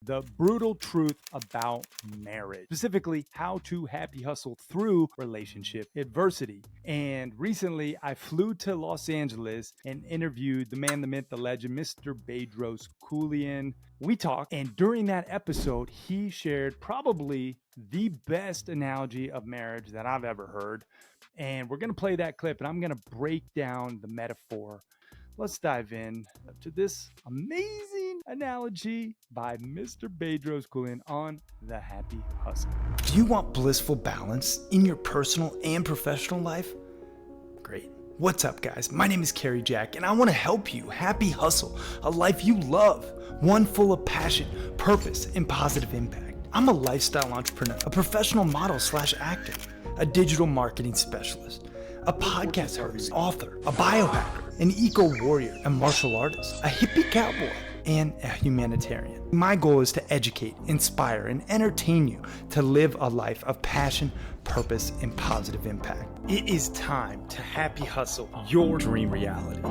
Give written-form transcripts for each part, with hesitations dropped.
the brutal truth about marriage, specifically how to happy hustle through relationship adversity. And recently I flew to Los Angeles and interviewed the man, the myth, the legend, Mr. Bedros Keuilian. We talked, and during that episode, he shared probably the best analogy of marriage that I've ever heard. And we're going to play that clip, and I'm going to break down the metaphor. Let's dive in to this amazing analogy by Mr. Bedros Keuilian on the Happy Hustle. Do you want blissful balance in your personal and professional life? Great. What's up, guys? My name is Cary Jack, and I want to help you happy hustle a life you love, one full of passion, purpose, and positive impact. I'm a lifestyle entrepreneur, a professional model / actor, a digital marketing specialist, a podcast host, author, a biohacker, an eco-warrior, a martial artist, a hippie cowboy, and a humanitarian. My goal is to educate, inspire, and entertain you to live a life of passion, purpose, and positive impact. It is time to happy hustle your dream reality.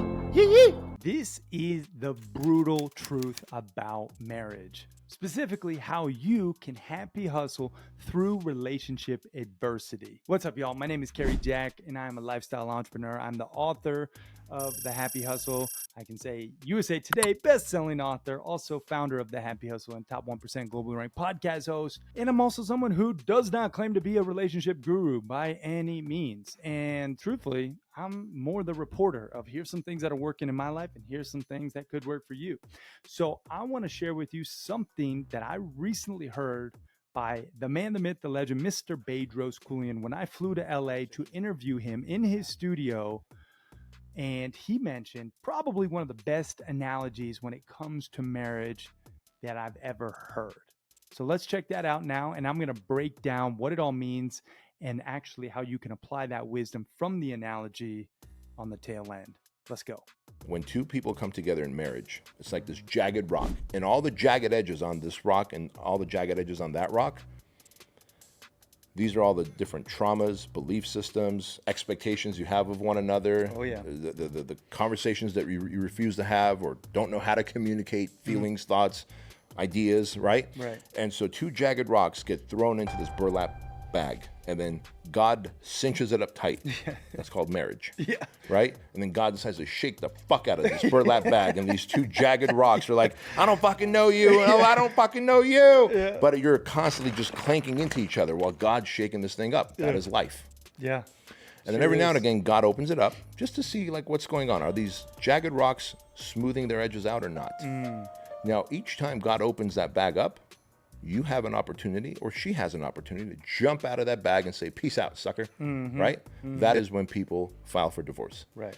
This is the brutal truth about marriage, specifically how you can happy hustle through relationship adversity. What's up, y'all? My name is Cary Jack, and I'm a lifestyle entrepreneur. I'm the author of The Happy Hustle. I can say USA Today best-selling author, also founder of The Happy Hustle and top 1% globally ranked podcast host. And I'm also someone who does not claim to be a relationship guru by any means. And truthfully, I'm more the reporter of here's some things that are working in my life and here's some things that could work for you. So I want to share with you something that I recently heard by the man, the myth, the legend, Mr. Bedros Keuilian, when I flew to LA to interview him in his studio. And he mentioned probably one of the best analogies when it comes to marriage that I've ever heard. So let's check that out now. And I'm going to break down what it all means and actually how you can apply that wisdom from the analogy on the tail end. Let's go. When two people come together in marriage, it's like this jagged rock, and all the jagged edges on this rock and all the jagged edges on that rock, these are all the different traumas, belief systems, expectations you have of one another. Oh, yeah. The conversations that you refuse to have or don't know how to communicate, feelings, thoughts, ideas, right? Right. And so two jagged rocks get thrown into this burlap bag, and then God cinches it up tight. That's called marriage. Yeah. Right? And then God decides to shake the fuck out of this burlap bag, and these two jagged rocks are like, I don't fucking know you, and I don't fucking know you. Yeah. But you're constantly just clanking into each other while God's shaking this thing up. That is life. Yeah. And then every now and again, God opens it up just to see like what's going on. Are these jagged rocks smoothing their edges out or not? Now, each time God opens that bag up, you have an opportunity, or she has an opportunity to jump out of that bag and say, peace out, sucker, right? That is when people file for divorce. Right.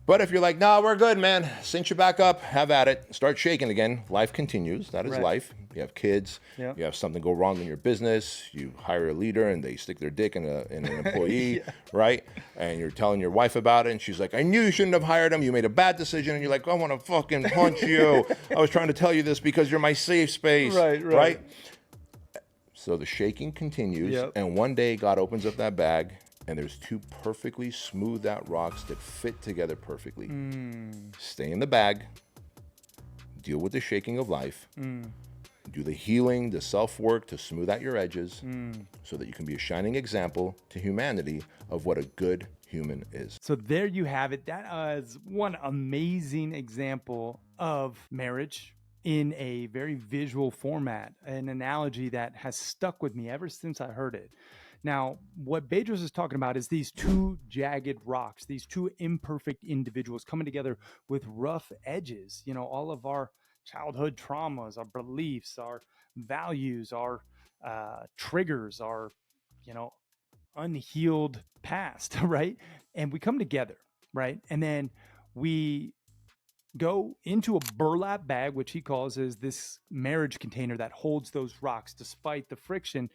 But if you're like, no, we're good, man, cinch you back up, have at it, start shaking again, life continues. That is Right. life. You have kids, Yeah. you have something go wrong in your business, you hire a leader and they stick their dick in an employee, right? And you're telling your wife about it, and she's like, I knew you shouldn't have hired him, you made a bad decision, and you're like, I want to fucking punch you. I was trying to tell you this because you're my safe space, right? So the shaking continues, Yep. and one day God opens up that bag, and there's two perfectly smoothed out rocks that fit together perfectly. Stay in the bag, deal with the shaking of life, do the healing, the self-work to smooth out your edges so that you can be a shining example to humanity of what a good human is. So there you have it. That is one amazing example of marriage in a very visual format, an analogy that has stuck with me ever since I heard it. Now, what Bedros is talking about is these two jagged rocks, these two imperfect individuals coming together with rough edges. You know, all of our childhood traumas, our beliefs, our values, our triggers, our, unhealed past, right? And we come together, right? And then we go into a burlap bag, which he calls is this marriage container that holds those rocks. Despite the friction,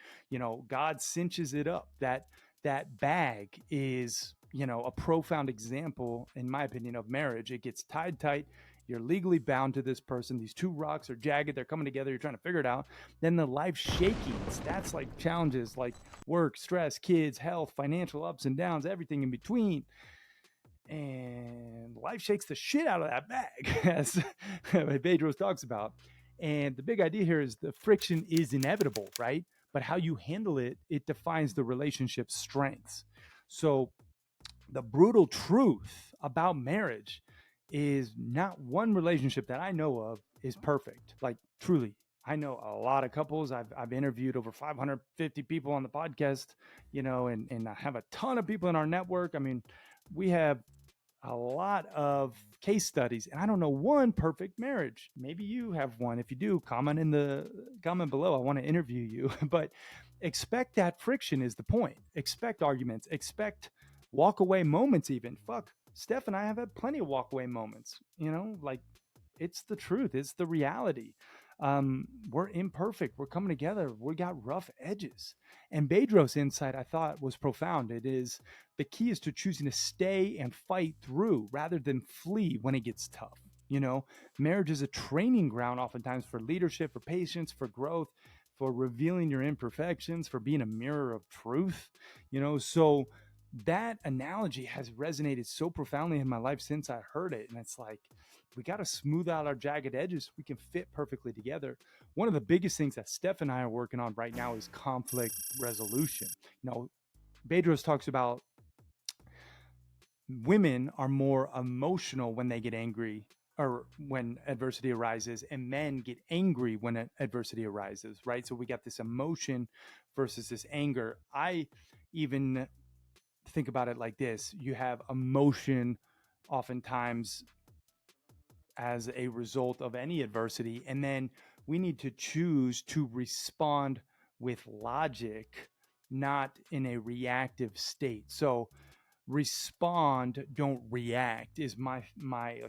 God cinches it up. That bag is, a profound example, in my opinion, of marriage. It gets tied tight. You're legally bound to this person. These two rocks are jagged. They're coming together. You're trying to figure it out. Then the life shakings. That's like challenges like work, stress, kids, health, financial ups and downs, everything in between. And life shakes the shit out of that bag, as Bedros talks about. And the big idea here is the friction is inevitable, right? But how you handle it, it defines the relationship's strengths. So the brutal truth about marriage is not one relationship that I know of is perfect. Like truly, I know a lot of couples. I've interviewed over 550 people on the podcast, and I have a ton of people in our network. I mean, we have a lot of case studies, and I don't know one perfect marriage. Maybe you have one. If you do, comment below. I want to interview you. But expect that friction is the point. Expect arguments, expect walk away moments. Even fuck, Steph and I have had plenty of walk away moments, like it's the truth, it's the reality. We're imperfect, we're coming together, we got rough edges. And Bedros' insight I thought was profound. It is the key is to choosing to stay and fight through rather than flee when it gets tough. Marriage is a training ground oftentimes for leadership, for patience, for growth, for revealing your imperfections, for being a mirror of truth. So that analogy has resonated so profoundly in my life since I heard it. And it's like, we got to smooth out our jagged edges so we can fit perfectly together. One of the biggest things that Steph and I are working on right now is conflict resolution. Bedros talks about women are more emotional when they get angry or when adversity arises, and men get angry when adversity arises, right? So we got this emotion versus this anger. I even think about it like this: you have emotion oftentimes as a result of any adversity, and then we need to choose to respond with logic, not in a reactive state. So respond, don't react is my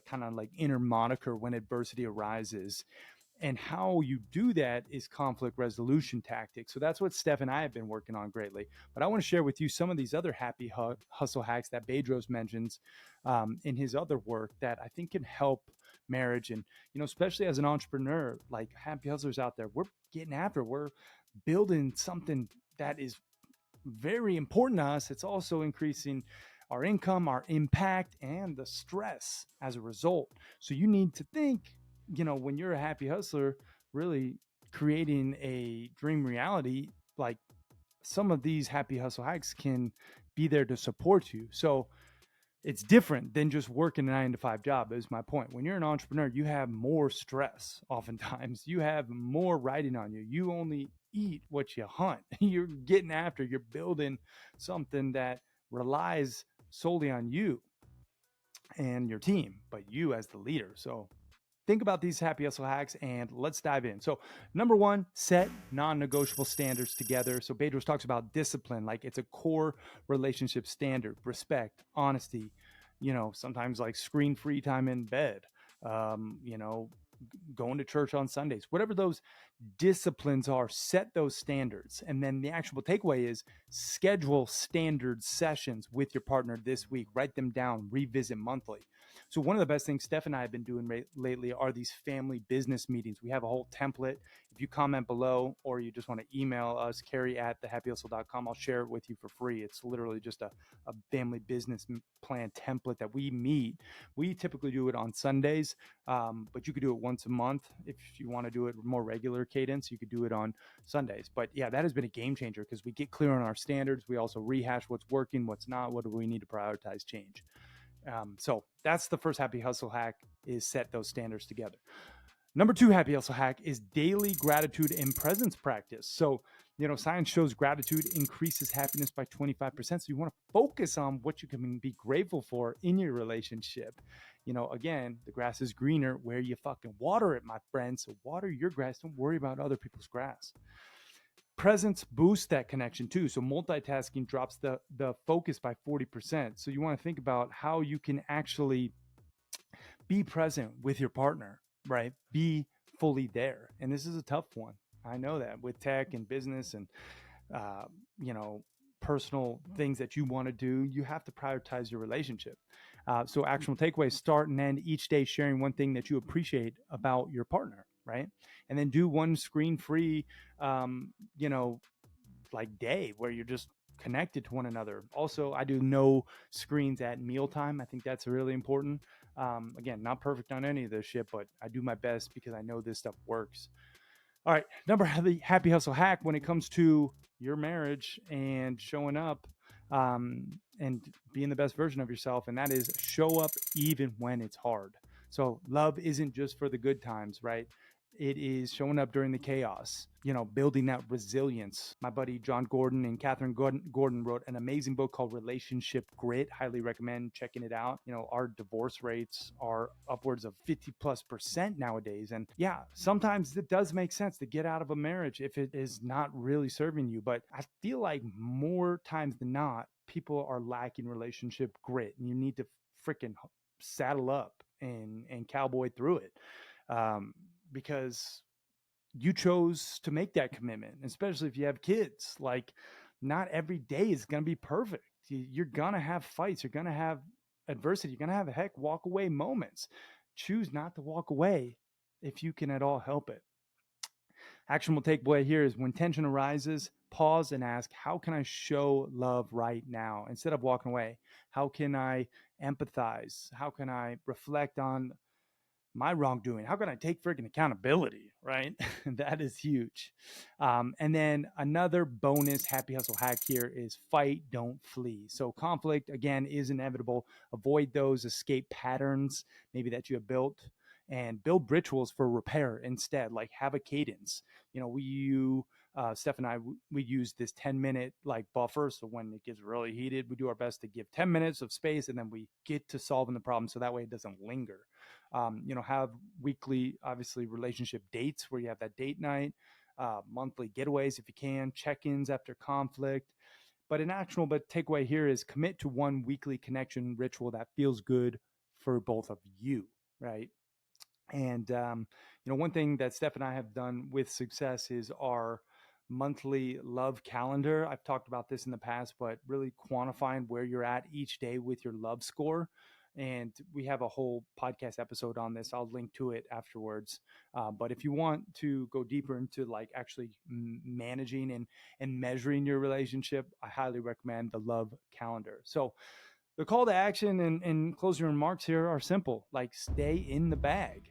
kind of like inner moniker when adversity arises. And how you do that is conflict resolution tactics. So that's what Steph and I have been working on greatly. But I want to share with you some of these other happy hustle hacks that Bedros mentions in his other work that I think can help marriage. And, especially as an entrepreneur, like happy hustlers out there, we're getting after, we're building something that is very important to us. It's also increasing our income, our impact, and the stress as a result. So you need to think, when you're a happy hustler, really creating a dream reality, like some of these happy hustle hacks can be there to support you. So it's different than just working a 9-to-5 job, is my point. When you're an entrepreneur, you have more stress. Oftentimes you have more riding on you. You only eat what you hunt. You're getting after, you're building something that relies solely on you and your team, but you as the leader. So think about these happy hustle hacks and let's dive in. So number one, set non-negotiable standards together. So Bedros talks about discipline, like it's a core relationship standard: respect, honesty, sometimes like screen-free time in bed, going to church on Sundays, whatever those disciplines are, set those standards. And then the actual takeaway is schedule standard sessions with your partner this week, write them down, revisit monthly. So one of the best things Steph and I have been doing lately are these family business meetings. We have a whole template. If you comment below or you just want to email us, Cary@thehappyhustle.com, I'll share it with you for free. It's literally just a family business plan template that we meet. We typically do it on Sundays, but you could do it once a month. If you want to do it more regular cadence, you could do it on Sundays. But yeah, that has been a game changer because we get clear on our standards. We also rehash what's working, what's not, what do we need to prioritize change. So that's the first happy hustle hack, is set those standards together. Number two happy hustle hack is daily gratitude and presence practice. So, science shows gratitude increases happiness by 25%. So you want to focus on what you can be grateful for in your relationship. Again, the grass is greener where you fucking water it, my friend. So water your grass. Don't worry about other people's grass. Presence boosts that connection too. So multitasking drops the focus by 40%. So you want to think about how you can actually be present with your partner, right? Be fully there. And this is a tough one. I know that with tech and business and, personal things that you want to do, you have to prioritize your relationship. So actionable takeaways: start and end each day sharing one thing that you appreciate about your partner, right? And then do one screen-free, like day where you're just connected to one another. Also, I do no screens at mealtime. I think that's really important. Again, not perfect on any of this shit, but I do my best because I know this stuff works. All right, number happy hustle hack when it comes to your marriage and showing up and being the best version of yourself, and that is show up even when it's hard. So love isn't just for the good times, right? It is showing up during the chaos, building that resilience. My buddy John Gordon and Catherine Gordon wrote an amazing book called Relationship Grit. Highly recommend checking it out. Our divorce rates are upwards of 50+% nowadays. And yeah, sometimes it does make sense to get out of a marriage if it is not really serving you. But I feel like more times than not, people are lacking relationship grit, and you need to freaking saddle up and cowboy through it. Because you chose to make that commitment, especially if you have kids. Like, not every day is going to be perfect. You're going to have fights. You're going to have adversity. You're going to have walk away moments. Choose not to walk away if you can at all help it. Actionable takeaway here is when tension arises, pause and ask, how can I show love right now? Instead of walking away, how can I empathize? How can I reflect on my wrongdoing? How can I take freaking accountability, right? That is huge. And then another bonus happy hustle hack here is fight, don't flee. So conflict, again, is inevitable. Avoid those escape patterns maybe that you have built, and build rituals for repair instead. Like, have a cadence. Steph and I, we use this 10-minute like buffer. So when it gets really heated, we do our best to give 10 minutes of space, and then we get to solving the problem. So that way it doesn't linger. Have weekly, obviously, relationship dates where you have that date night, monthly getaways if you can, check-ins after conflict. But an actionable takeaway here is commit to one weekly connection ritual that feels good for both of you, right? And one thing that Steph and I have done with success is our monthly love calendar. I've talked about this in the past, but really quantifying where you're at each day with your love score. And we have a whole podcast episode on this. I'll link to it afterwards. But if you want to go deeper into like actually managing and measuring your relationship, I highly recommend the love calendar. So the call to action and closing remarks here are simple. Like, stay in the bag,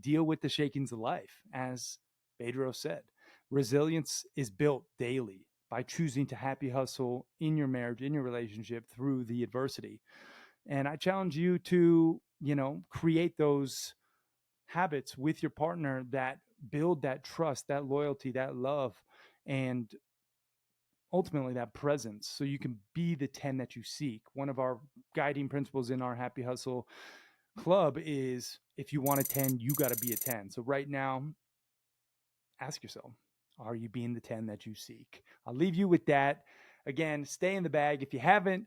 deal with the shakings of life. As Bedros said, resilience is built daily by choosing to happy hustle in your marriage, in your relationship, through the adversity. And I challenge you to, create those habits with your partner that build that trust, that loyalty, that love, and ultimately that presence, so you can be the 10 that you seek. One of our guiding principles in our Happy Hustle Club is, if you want a 10, you got to be a 10. So right now, ask yourself, are you being the 10 that you seek? I'll leave you with that. Again, stay in the bag. If you haven't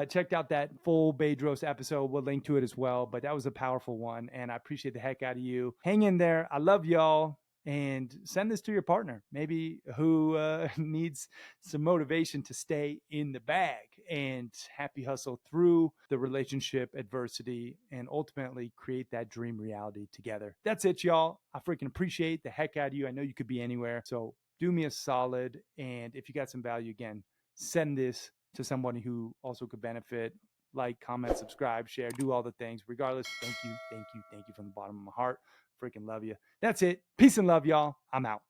checked out that full Bedros episode, we'll link to it as well. But that was a powerful one, and I appreciate the heck out of you. Hang in there. I love y'all. And send this to your partner, maybe who needs some motivation to stay in the bag and happy hustle through the relationship adversity and ultimately create that dream reality together. That's it, y'all. I freaking appreciate the heck out of you. I know you could be anywhere. So do me a solid. And if you got some value, again, send this to somebody who also could benefit. Like, comment, subscribe, share, do all the things. Regardless, thank you from the bottom of my heart. Freaking love you. That's it. Peace and love, y'all. I'm out.